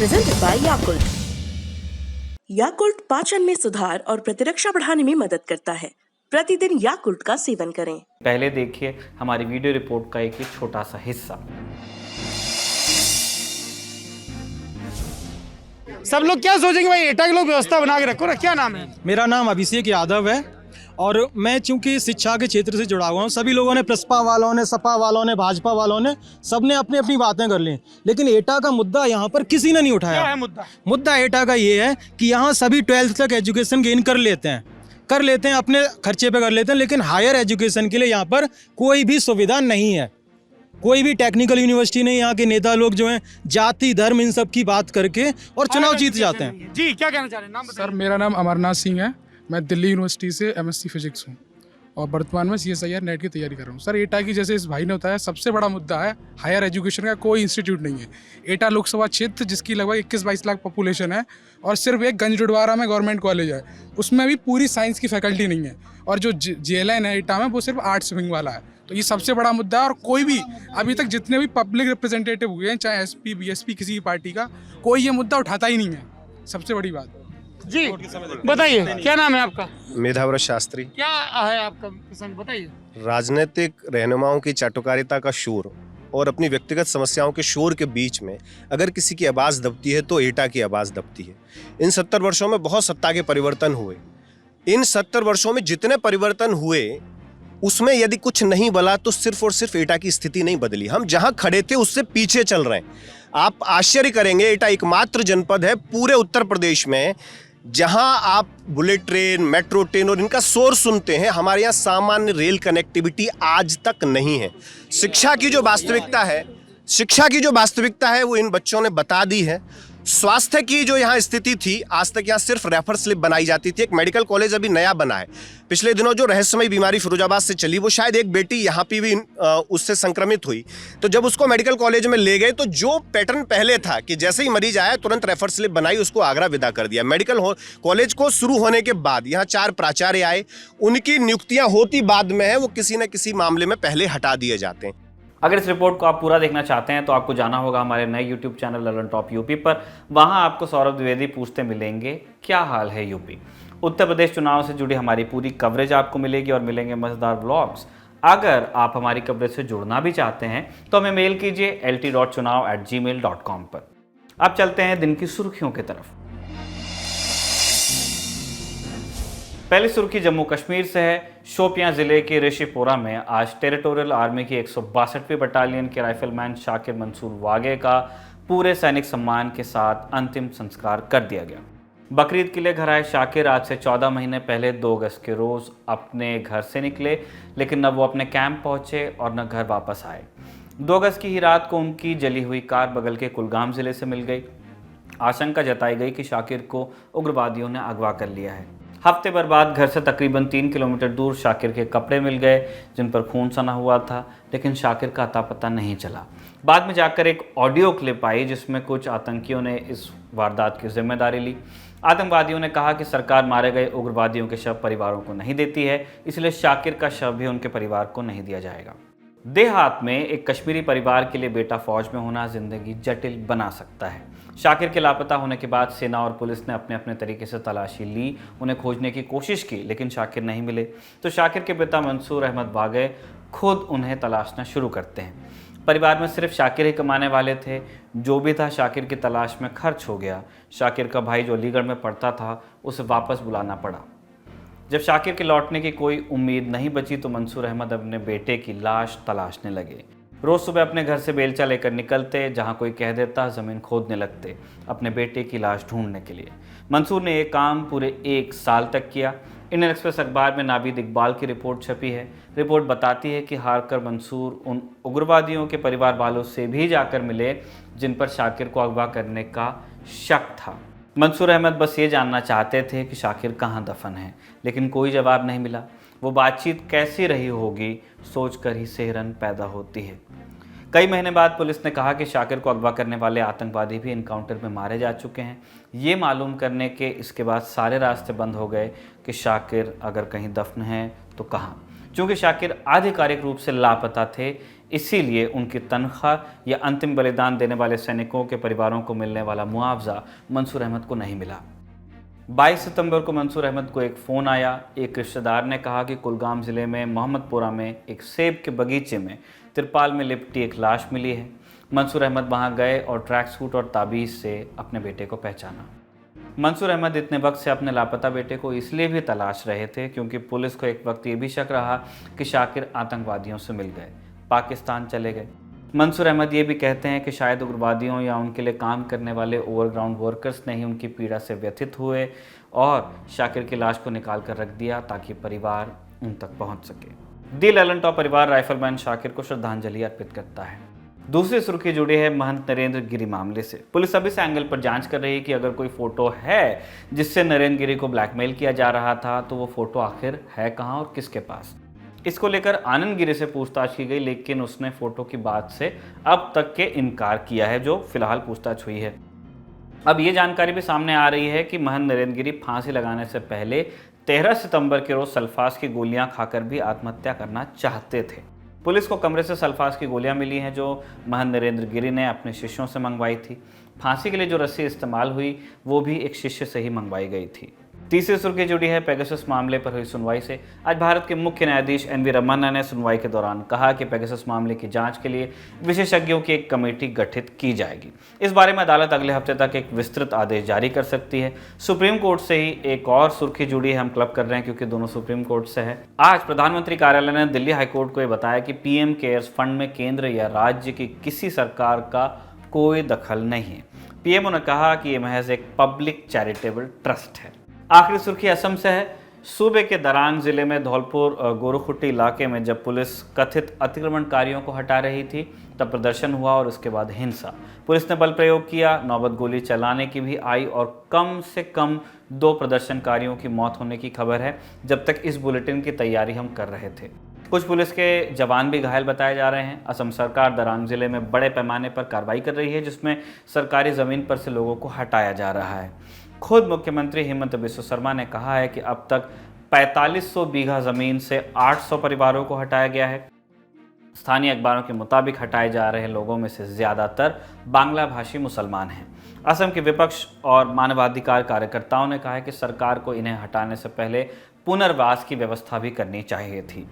presented by Yakult. Yakult पाचन में सुधार और प्रतिरक्षा बढ़ाने में मदद करता है। प्रतिदिन याकुल्ट का सेवन करें। पहले देखिए हमारी वीडियो रिपोर्ट का एक छोटा सा हिस्सा। सब लोग क्या सोचेंगे भाई एटा के लोग व्यवस्था बना के रखो ना। क्या नाम है? मेरा नाम अभिषेक यादव है और मैं चूंकि शिक्षा के क्षेत्र से जुड़ा हुआ हूँ। सभी लोगों ने प्रसपा वालों ने, सपा वालों ने, भाजपा वालों ने सबने अपनी अपनी बातें कर ली, लेकिन एटा का मुद्दा यहाँ पर किसी ने नहीं उठाया। क्या है मुद्दा? मुद्दा एटा का ये है कि यहाँ सभी 12th तक एजुकेशन गेन कर लेते हैं, अपने खर्चे पे कर लेते हैं, लेकिन हायर एजुकेशन के लिए यहाँ पर कोई भी सुविधा नहीं है। कोई भी टेक्निकल यूनिवर्सिटी नहीं। यहाँ के नेता लोग जो हैं जाति धर्म इन सब की बात करके और चुनाव जीत जाते हैं। जी क्या कहना चाह रहे हैं? नाम बताइए। सर मेरा नाम अमरनाथ सिंह है। मैं दिल्ली यूनिवर्सिटी से MSc फिजिक्स हूँ और वर्तमान में CSIR नेट की तैयारी कर रहा हूँ। सर एटा की जैसे इस भाई ने बताया सबसे बड़ा मुद्दा है हायर एजुकेशन का कोई इंस्टीट्यूट नहीं है। एटा लोकसभा क्षेत्र जिसकी लगभग 21-22 लाख पॉपुलेशन है और सिर्फ एक गंजडवारा में गवर्नमेंट कॉलेज है, उसमें भी पूरी साइंस की फैकल्टी नहीं है। और जो JLN है एटा में वो सिर्फ आर्ट्स विंग वाला है। तो ये सबसे बड़ा मुद्दा है और कोई भी अभी तक जितने भी पब्लिक रिप्रेजेंटेटिव हुए हैं, चाहे SP BSP किसी भी पार्टी का, कोई ये मुद्दा उठाता ही नहीं है। सबसे बड़ी बात। जी बताइए क्या नाम है आपका? मेधाव्रत शास्त्री। क्या है आपका पसंद बताइए। राजनीतिक रहनुमाओं की चाटुकारिता का शोर और अपनी व्यक्तिगत समस्याओं के शोर के बीच में अगर किसी की आवाज़ दबती है तो एटा की आवाज़ दबती है। इन 70 वर्षों में बहुत सत्ता के परिवर्तन हुए। इन 70 वर्षों में जितने परिवर्तन हुए उसमें यदि कुछ नहीं बला तो सिर्फ और सिर्फ एटा की स्थिति नहीं बदली। हम जहां खड़े थे उससे पीछे चल रहे हैं। आप आश्चर्य करेंगे, एटा एकमात्र जनपद है पूरे उत्तर प्रदेश में जहां आप बुलेट ट्रेन, मेट्रो ट्रेन और इनका शोर सुनते हैं। हमारे यहाँ सामान्य रेल कनेक्टिविटी आज तक नहीं है। शिक्षा की जो वास्तविकता है वो इन बच्चों ने बता दी है। स्वास्थ्य की जो यहाँ स्थिति थी, आज तक यहाँ सिर्फ रेफर स्लिप बनाई जाती थी। एक मेडिकल कॉलेज अभी नया बना है। पिछले दिनों जो रहस्यमयी बीमारी फिरोजाबाद से चली, वो शायद एक बेटी यहाँ पे भी उससे संक्रमित हुई। तो जब उसको मेडिकल कॉलेज में ले गए तो जो पैटर्न पहले था कि जैसे ही मरीज आया तुरंत रेफर स्लिप बनाई, उसको आगरा विदा कर दिया। मेडिकल कॉलेज को शुरू होने के बाद यहाँ 4 प्राचार्य आए, उनकी नियुक्तियाँ होती बाद में है, वो किसी न किसी मामले में पहले हटा दिए जाते हैं। अगर इस रिपोर्ट को आप पूरा देखना चाहते हैं तो आपको जाना होगा हमारे नए YouTube channel Lalan top UP पर। वहां आपको सौरभ द्विवेदी पूछते मिलेंगे क्या हाल है यूपी। उत्तर प्रदेश चुनाव से जुड़ी हमारी पूरी कवरेज आपको मिलेगी और मिलेंगे मजेदार व्लॉग्स। अगर आप हमारी कवरेज से जुड़ना भी चाहते हैं तो हमें मेल कीजिए lt.chunav@gmail.com पर। अब चलते हैं दिन की सुर्खियों की तरफ। पहली सुर्खी जम्मू कश्मीर से है। शोपियां जिले के ऋषिपुरा में आज टेरिटोरियल आर्मी की 162वीं बटालियन के राइफलमैन शाकिर मंसूर वागे का पूरे सैनिक सम्मान के साथ अंतिम संस्कार कर दिया गया। बकरीद के लिए घर आए शाकिर आज से 14 महीने पहले 2 अगस्त के रोज अपने घर से निकले, लेकिन न वो अपने कैंप पहुंचे और न घर वापस आए। 2 अगस्त की ही रात को उनकी जली हुई कार बगल के कुलगाम जिले से मिल गई। आशंका जताई गई कि शाकिर को उग्रवादियों ने अगवा कर लिया है। हफ्ते भर बाद घर से तकरीबन 3 किलोमीटर दूर शाकिर के कपड़े मिल गए जिन पर खून सना हुआ था, लेकिन शाकिर का अता पता नहीं चला। बाद में जाकर एक ऑडियो क्लिप आई जिसमें कुछ आतंकियों ने इस वारदात की जिम्मेदारी ली। आतंकवादियों ने कहा कि सरकार मारे गए उग्रवादियों के शव परिवारों को नहीं देती है, इसलिए शाकिर का शव भी उनके परिवार को नहीं दिया जाएगा। देहात में एक कश्मीरी परिवार के लिए बेटा फौज में होना जिंदगी जटिल बना सकता है। शाकिर के लापता होने के बाद सेना और पुलिस ने अपने अपने तरीके से तलाशी ली, उन्हें खोजने की कोशिश की, लेकिन शाकिर नहीं मिले। तो शाकिर के पिता मंसूर अहमद वागे खुद उन्हें तलाशना शुरू करते हैं। परिवार में सिर्फ शाकिर ही कमाने वाले थे। जो भी था शाकिर की तलाश में खर्च हो गया। शाकिर का भाई जो अलीगढ़ में पढ़ता था उसे वापस बुलाना पड़ा। जब शाकिर के लौटने की कोई उम्मीद नहीं बची तो मंसूर अहमद अपने बेटे की लाश तलाशने लगे। रोज़ सुबह अपने घर से बेलचा लेकर निकलते, जहां कोई कह देता ज़मीन खोदने लगते अपने बेटे की लाश ढूंढने के लिए। मंसूर ने यह काम पूरे 1 साल तक किया। इंडियन एक्सप्रेस अखबार में नावीद इकबाल की रिपोर्ट छपी है। रिपोर्ट बताती है कि हारकर मंसूर उन उग्रवादियों के परिवार वालों से भी जाकर मिले जिन पर शाकिर को अगवा करने का शक था। मंसूर अहमद बस ये जानना चाहते थे कि शाकिर कहाँ दफन है, लेकिन कोई जवाब नहीं मिला। वो बातचीत कैसी रही होगी सोचकर ही सिहरन पैदा होती है। कई महीने बाद पुलिस ने कहा कि शाकिर को अगवा करने वाले आतंकवादी भी इनकाउंटर में मारे जा चुके हैं। ये मालूम करने के इसके बाद सारे रास्ते बंद हो गए कि शाकिर अगर कहीं दफन है तो कहाँ। चूंकि शाकिर आधिकारिक रूप से लापता थे, इसीलिए उनकी तनख्वाह या अंतिम बलिदान देने वाले सैनिकों के परिवारों को मिलने वाला मुआवजा मंसूर अहमद को नहीं मिला। 22 सितंबर को मंसूर अहमद को एक फ़ोन आया। एक रिश्तेदार ने कहा कि कुलगाम ज़िले में मोहम्मदपुरा में एक सेब के बगीचे में तिरपाल में लिपटी एक लाश मिली है। मंसूर अहमद वहां गए और ट्रैक सूट और ताबीज़ से अपने बेटे को पहचाना। मंसूर अहमद इतने वक्त से अपने लापता बेटे को इसलिए भी तलाश रहे थे क्योंकि पुलिस को एक वक्त ये भी शक रहा कि शाकिर आतंकवादियों से मिल गए, पाकिस्तान चले गए। मंसूर अहमद ये भी कहते हैं कि शायद उग्रवादियों या उनके लिए काम करने वाले ओवरग्राउंड वर्कर्स ने ही उनकी पीड़ा से व्यथित हुए और शाकिर की लाश को निकाल कर रख दिया ताकि परिवार उन तक पहुंच सके। दी ललन परिवार राइफलमैन शाकिर को श्रद्धांजलि अर्पित करता है। दूसरी सुर्खी जुड़ी है महंत नरेंद्र गिरी मामले से। पुलिस अब इस एंगल पर जांच कर रही है कि अगर कोई फोटो है जिससे नरेंद्र गिरी को ब्लैकमेल किया जा रहा था तो वो फोटो आखिर है कहां और किसके पास। इसको लेकर आनंद गिरी से पूछताछ की गई, लेकिन उसने फोटो की बात से अब तक के इनकार किया है, जो फिलहाल पूछताछ हुई है। अब ये जानकारी भी सामने आ रही है कि महंत नरेंद्र गिरी फांसी लगाने से पहले 13 सितंबर के रोज सल्फास की गोलियां खाकर भी आत्महत्या करना चाहते थे। पुलिस को कमरे से सल्फास की गोलियां मिली हैं जो महंत नरेंद्र गिरी ने अपने शिष्यों से मंगवाई थी। फांसी के लिए जो रस्सी इस्तेमाल हुई वो भी एक शिष्य से ही मंगवाई गई थी। तीसरी सुर्खी जुड़ी है पेगासस मामले पर हुई सुनवाई से। आज भारत के मुख्य न्यायाधीश एन वी रमन्ना ने सुनवाई के दौरान कहा कि पेगासस मामले की जांच के लिए विशेषज्ञों की एक कमेटी गठित की जाएगी। इस बारे में अदालत अगले हफ्ते तक एक विस्तृत आदेश जारी कर सकती है। सुप्रीम कोर्ट से ही एक और सुर्खी जुड़ी है, हम क्लब कर रहे हैं क्योंकि दोनों सुप्रीम कोर्ट से है। आज प्रधानमंत्री कार्यालय ने दिल्ली हाईकोर्ट को यह बताया कि पीएम केयर्स फंड में केंद्र या राज्य की किसी सरकार का कोई दखल नहीं है। पीएमओ ने कहा कि यह महज एक पब्लिक चैरिटेबल ट्रस्ट है। आखिरी सुर्खी असम से है। सूबे के दरांग जिले में धौलपुर गोरुखुट्टी इलाके में जब पुलिस कथित अतिक्रमणकारियों को हटा रही थी तब प्रदर्शन हुआ और उसके बाद हिंसा। पुलिस ने बल प्रयोग किया, नौबत गोली चलाने की भी आई और कम से कम 2 प्रदर्शनकारियों की मौत होने की खबर है जब तक इस बुलेटिन की तैयारी हम कर रहे थे। कुछ पुलिस के जवान भी घायल बताए जा रहे हैं। असम सरकार दरांग जिले में बड़े पैमाने पर कार्रवाई कर रही है जिसमें सरकारी ज़मीन पर से लोगों को हटाया जा रहा है। खुद मुख्यमंत्री हेमंत बिस्वा शर्मा ने कहा है कि अब तक 4500 बीघा जमीन से 800 परिवारों को हटाया गया है। स्थानीय अखबारों के मुताबिक हटाए जा रहे लोगों में से ज़्यादातर बांग्ला भाषी मुसलमान हैं। असम के विपक्ष और मानवाधिकार कार्यकर्ताओं ने कहा है कि सरकार को इन्हें हटाने से पहले पुनर्वास की व्यवस्था भी करनी चाहिए थी।